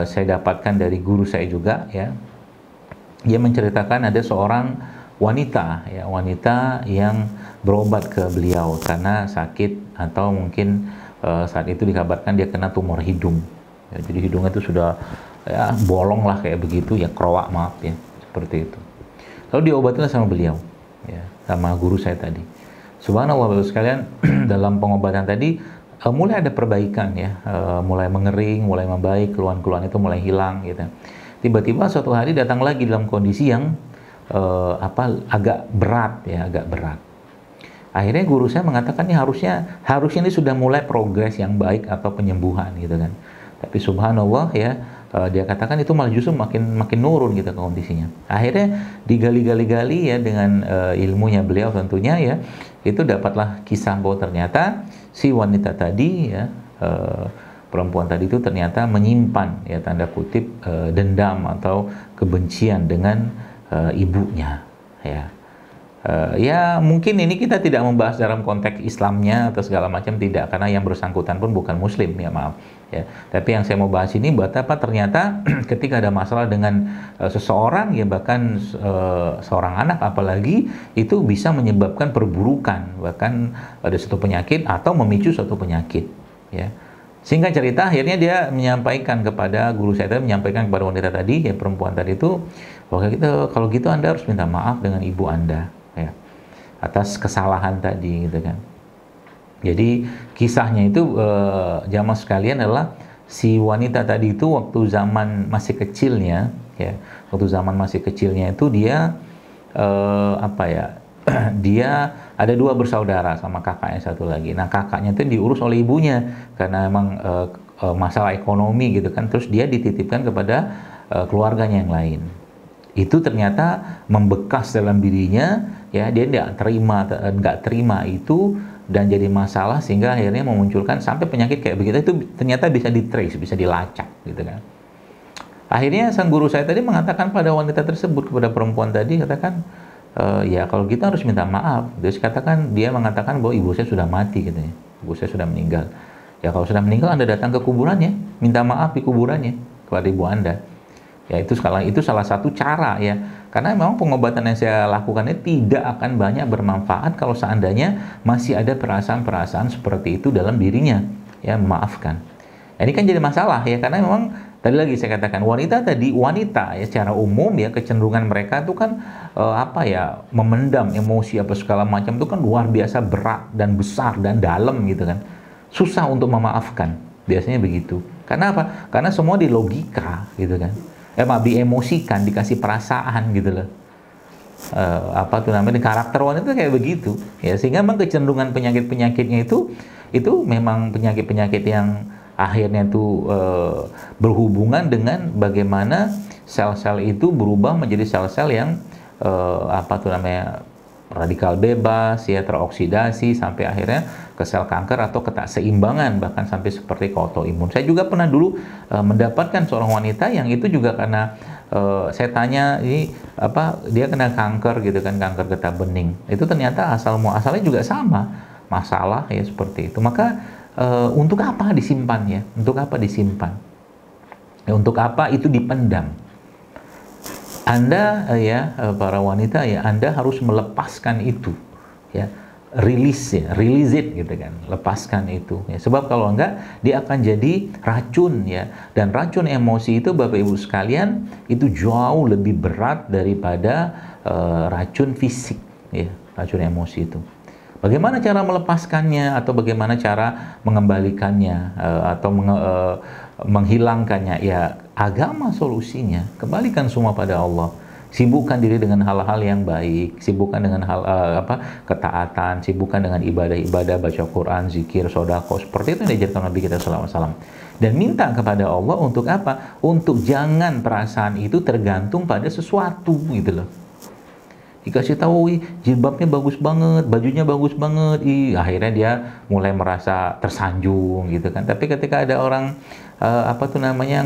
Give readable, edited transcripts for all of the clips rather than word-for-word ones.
saya dapatkan dari guru saya juga, ya. Dia menceritakan ada seorang wanita, ya, wanita yang berobat ke beliau karena sakit atau mungkin saat itu dikabarkan dia kena tumor hidung. Ya, jadi hidungnya itu sudah ya bolong lah kayak begitu, ya keroak, maaf ya, seperti itu. Lalu diobatinlah sama beliau, ya, sama guru saya tadi. Subhanallah Bapak sekalian, dalam pengobatan tadi mulai ada perbaikan, ya, mulai mengering, mulai membaik, keluhan-keluhan itu mulai hilang gitu. Tiba-tiba suatu hari datang lagi dalam kondisi yang agak berat, ya, agak berat. Akhirnya guru saya mengatakan ini harusnya ini sudah mulai progres yang baik atau penyembuhan gitu kan. Tapi subhanallah, ya, dia katakan itu malah justru makin nurun gitu kondisinya. Akhirnya digali-gali ya dengan ilmunya beliau tentunya, ya, itu dapatlah kisah bahwa ternyata si wanita tadi, ya, perempuan tadi itu ternyata menyimpan, ya, tanda kutip dendam atau kebencian dengan ibunya, ya. Ya mungkin ini kita tidak membahas dalam konteks Islamnya atau segala macam, tidak, karena yang bersangkutan pun bukan Muslim, ya, maaf, ya. Tapi yang saya mau bahas ini betapa ternyata ketika ada masalah dengan seseorang, ya, bahkan seorang anak apalagi, itu bisa menyebabkan perburukan, bahkan ada suatu penyakit atau memicu suatu penyakit, ya. Singkat cerita, akhirnya dia menyampaikan kepada guru saya tadi, menyampaikan kepada wanita tadi, ya, perempuan tadi itu, kalau gitu Anda harus minta maaf dengan ibu Anda, ya, atas kesalahan tadi gitu kan. Jadi kisahnya itu jamaah sekalian adalah si wanita tadi itu waktu zaman masih kecilnya, ya, waktu zaman masih kecilnya itu dia dia ada dua bersaudara sama kakaknya satu lagi. Nah, kakaknya itu diurus oleh ibunya karena emang masalah ekonomi gitu kan. Terus dia dititipkan kepada keluarganya yang lain. Itu ternyata membekas dalam dirinya, ya, dia nggak terima itu dan jadi masalah sehingga akhirnya memunculkan sampai penyakit kayak begitu itu ternyata bisa ditrace, bisa dilacak gitu kan. Akhirnya sang guru saya tadi mengatakan pada wanita tersebut, kepada perempuan tadi, katakan ya kalau kita harus minta maaf. Dia mengatakan bahwa ibu saya sudah mati gitu ya. Ibu saya sudah meninggal. Ya kalau sudah meninggal Anda datang ke kuburannya, minta maaf di kuburannya kepada ibu Anda. Ya itu salah satu cara, ya. Karena memang pengobatan yang saya lakukan ini tidak akan banyak bermanfaat kalau seandainya masih ada perasaan-perasaan seperti itu dalam dirinya, ya, memaafkan. Ini kan jadi masalah, ya, karena memang tadi lagi saya katakan wanita ya secara umum, ya, kecenderungan mereka itu kan memendam emosi apa segala macam itu kan luar biasa berat dan besar dan dalam gitu kan. Susah untuk memaafkan. Biasanya begitu. Karena apa? Karena semua di logika gitu kan. Diemosikan, dikasih perasaan gitu loh. Karakter wanita kayak begitu. Ya, sehingga memang kecenderungan penyakit-penyakitnya itu memang penyakit-penyakit yang akhirnya itu berhubungan dengan bagaimana sel-sel itu berubah menjadi sel-sel yang radikal bebas, ya, teroksidasi sampai akhirnya ke sel kanker atau ketakseimbangan, bahkan sampai seperti ke autoimun. Saya juga pernah dulu mendapatkan seorang wanita yang itu juga karena saya tanya dia kena kanker gitu kan, kanker getah bening. Itu ternyata asalnya juga sama masalah, ya, seperti itu. Maka untuk apa disimpan, ya? Untuk apa disimpan? Ya, untuk apa itu dipendam? Anda, para wanita, ya, Anda harus melepaskan itu, ya, release it gitu kan, lepaskan itu, ya. Sebab kalau enggak dia akan jadi racun, ya, dan racun emosi itu Bapak Ibu sekalian itu jauh lebih berat daripada racun fisik, ya, racun emosi itu. Bagaimana cara melepaskannya atau bagaimana cara mengembalikannya atau menghilangkannya? Ya, agama solusinya. Kembalikan semua pada Allah. Sibukkan diri dengan hal-hal yang baik, sibukkan dengan ketaatan, sibukkan dengan ibadah-ibadah, baca Quran, zikir, sedekah. Seperti itu yang diajarkan Nabi kita sallallahu alaihi wasallam. Dan minta kepada Allah untuk apa? Untuk jangan perasaan itu tergantung pada sesuatu gitu loh. Dikasih tahu, jilbabnya bagus banget, bajunya bagus banget, akhirnya dia mulai merasa tersanjung gitu kan. Tapi ketika ada orang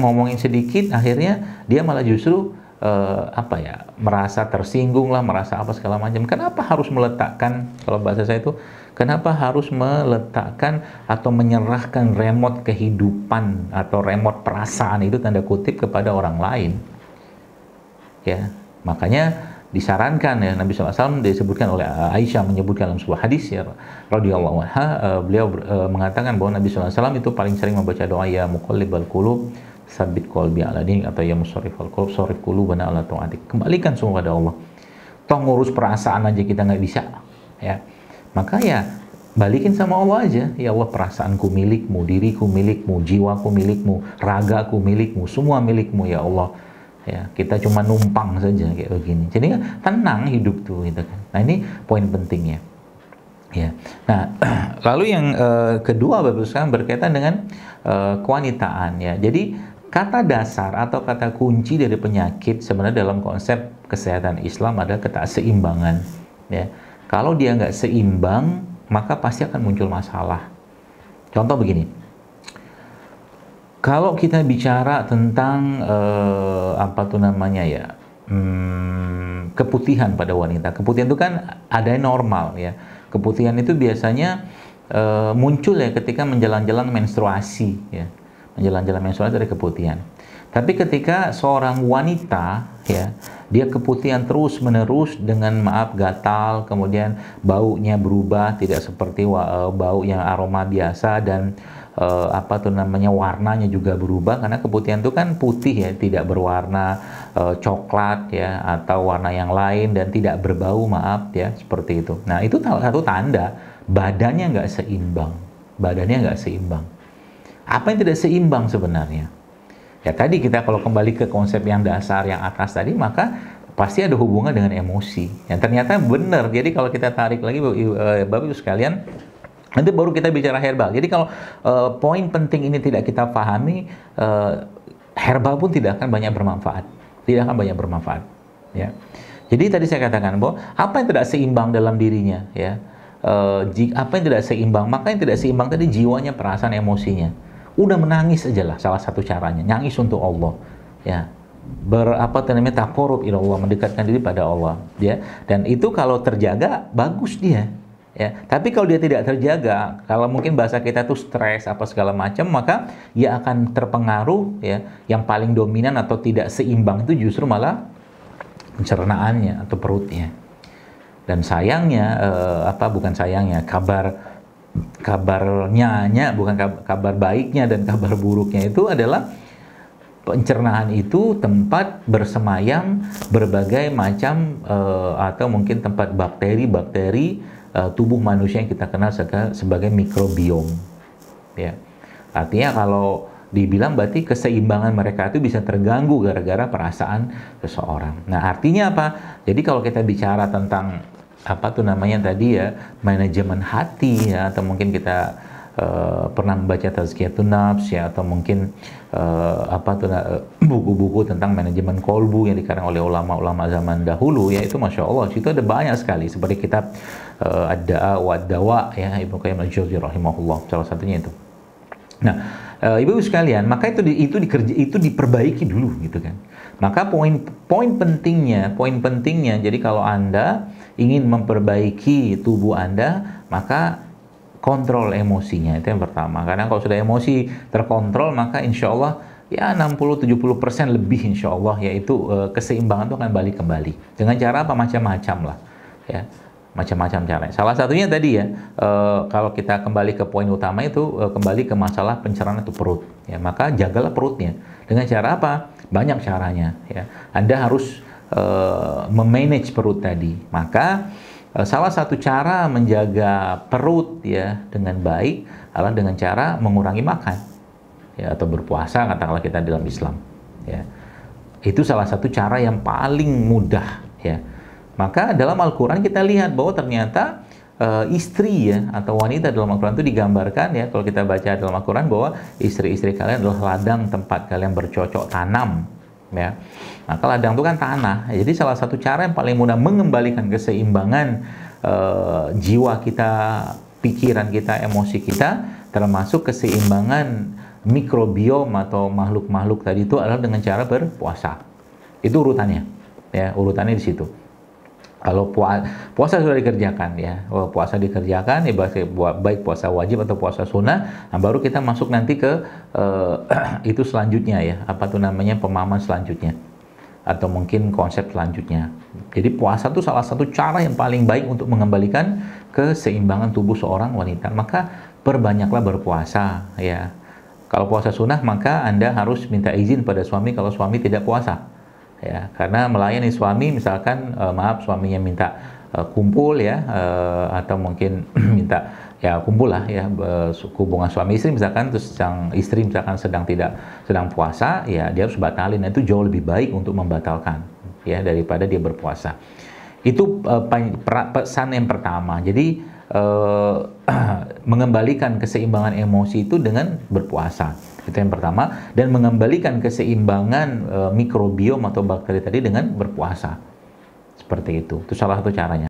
ngomongin sedikit, akhirnya dia malah justru merasa tersinggung lah, merasa apa segala macam. Kenapa harus meletakkan, kalau bahasa saya itu, Kenapa harus meletakkan atau menyerahkan remote kehidupan atau remote perasaan itu tanda kutip kepada orang lain? Ya, makanya disarankan ya, Nabi SAW disebutkan oleh Aisyah menyebutkan dalam sebuah hadis ya radhiyallahu anha, beliau mengatakan bahwa Nabi SAW itu paling sering membaca doa ya muqallibal qulub sabit qalbi ala dinik, atau ya musarrifal qulub sarrif qulubana ala ta'atik. Kembalikan semua pada Allah. Toh ngurus perasaan aja kita nggak bisa, ya. Maka ya balikin sama Allah aja. Ya Allah, perasaanku milikmu, diriku milikmu, jiwaku milikmu, ragaku milikmu, semua milikmu ya Allah. Ya, kita cuma numpang saja kayak begini. Jadi tenang hidup tuh gitu kan. Nah, ini poin pentingnya. Ya. Nah, lalu yang kedua Bapak sekarang berkaitan dengan kewanitaan ya. Jadi kata dasar atau kata kunci dari penyakit sebenarnya dalam konsep kesehatan Islam adalah keseimbangan ya. Kalau dia nggak seimbang, maka pasti akan muncul masalah. Contoh begini, kalau kita bicara tentang keputihan pada wanita, keputihan itu kan ada yang normal ya. Keputihan itu biasanya muncul ya ketika menjelang-jelang menstruasi ya, menjelang-jelang menstruasi dari keputihan. Tapi ketika seorang wanita ya, dia keputihan terus-menerus dengan gatal, kemudian baunya berubah tidak seperti bau yang aroma biasa, dan warnanya juga berubah, karena keputihan itu kan putih ya, tidak berwarna coklat ya atau warna yang lain, dan tidak berbau ya, seperti itu. Nah, itu salah satu tanda badannya nggak seimbang. Apa yang tidak seimbang sebenarnya? Ya tadi kita kalau kembali ke konsep yang dasar yang atas tadi, maka pasti ada hubungan dengan emosi. Yang ternyata benar. Jadi kalau kita tarik lagi Bapak Ibu sekalian, nanti baru kita bicara herbal. Jadi kalau poin penting ini tidak kita pahami, herbal pun tidak akan banyak bermanfaat. Ya. Jadi tadi saya katakan bahwa apa yang tidak seimbang dalam dirinya, ya, apa yang tidak seimbang, maka yang tidak seimbang tadi jiwanya, perasaan, emosinya. Udah menangis aja lah salah satu caranya, nangis untuk Allah, ya. Taqarrub ila Allah, mendekatkan diri pada Allah, ya. Dan itu kalau terjaga bagus dia. Ya, tapi kalau dia tidak terjaga, kalau mungkin bahasa kita tuh stres apa segala macam, maka ia akan terpengaruh ya. Yang paling dominan atau tidak seimbang itu justru malah pencernaannya atau perutnya. Dan sayangnya kabar baiknya dan kabar buruknya itu adalah pencernaan itu tempat bersemayam berbagai macam atau mungkin tempat bakteri tubuh manusia yang kita kenal sebagai mikrobiom, ya. Artinya kalau dibilang berarti keseimbangan mereka itu bisa terganggu gara-gara perasaan seseorang. Nah, artinya apa? Jadi kalau kita bicara tentang manajemen hati ya, atau mungkin kita pernah membaca Tazkiyatun Nafs ya, atau mungkin buku-buku tentang manajemen kolbu yang dikarang oleh ulama-ulama zaman dahulu ya, itu Masya Allah, situ ada banyak sekali, seperti kitab Ad-Da'a wa Ad-Dawa ya, Ibnu Qayyim al-Jauziyah rahimahullah, salah satunya itu. Nah, Ibu sekalian, maka itu diperbaiki dulu gitu kan. Maka poin pentingnya, jadi kalau Anda ingin memperbaiki tubuh Anda, maka kontrol emosinya, itu yang pertama. Karena kalau sudah emosi terkontrol, maka insya Allah ya 60-70% lebih insya Allah, yaitu keseimbangan itu akan balik kembali. Dengan cara apa? Macam-macam lah ya, macam-macam cara. Salah satunya tadi ya, kalau kita kembali ke poin utama itu, kembali ke masalah pencernaan itu perut ya, maka jagalah perutnya. Dengan cara apa? Banyak caranya ya. Anda harus memanage perut tadi. Maka salah satu cara menjaga perut ya dengan baik adalah dengan cara mengurangi makan ya, atau berpuasa katakanlah kita dalam Islam ya. Itu salah satu cara yang paling mudah ya. Maka dalam Al-Quran kita lihat bahwa ternyata istri ya, atau wanita dalam Al-Quran itu digambarkan ya, kalau kita baca dalam Al-Quran, bahwa istri-istri kalian adalah ladang tempat kalian bercocok tanam ya. Maka ladang itu kan tanah. Jadi salah satu cara yang paling mudah mengembalikan keseimbangan jiwa kita, pikiran kita, emosi kita, termasuk keseimbangan mikrobiom atau makhluk-makhluk tadi itu adalah dengan cara berpuasa. Itu urutannya ya, urutannya di situ. Kalau puasa sudah dikerjakan ya, puasa dikerjakan ya, baik puasa wajib atau puasa sunnah, nah baru kita masuk nanti ke itu selanjutnya ya, apa tuh namanya, pemahaman selanjutnya atau mungkin konsep selanjutnya. Jadi puasa itu salah satu cara yang paling baik untuk mengembalikan keseimbangan tubuh seorang wanita. Maka perbanyaklah berpuasa ya. Kalau puasa sunnah maka Anda harus minta izin pada suami kalau suami tidak puasa. Ya, karena melayani suami misalkan maaf suaminya minta kumpul ya atau mungkin minta ya kumpul lah ya hubungan suami istri misalkan, terus sang istri misalkan sedang puasa ya dia harus batalin. Itu jauh lebih baik untuk membatalkan ya daripada dia berpuasa. Itu pesan yang pertama. Jadi mengembalikan keseimbangan emosi itu dengan berpuasa. Itu yang pertama, dan mengembalikan keseimbangan mikrobiom atau bakteri tadi dengan berpuasa. Seperti itu. Itu salah satu caranya.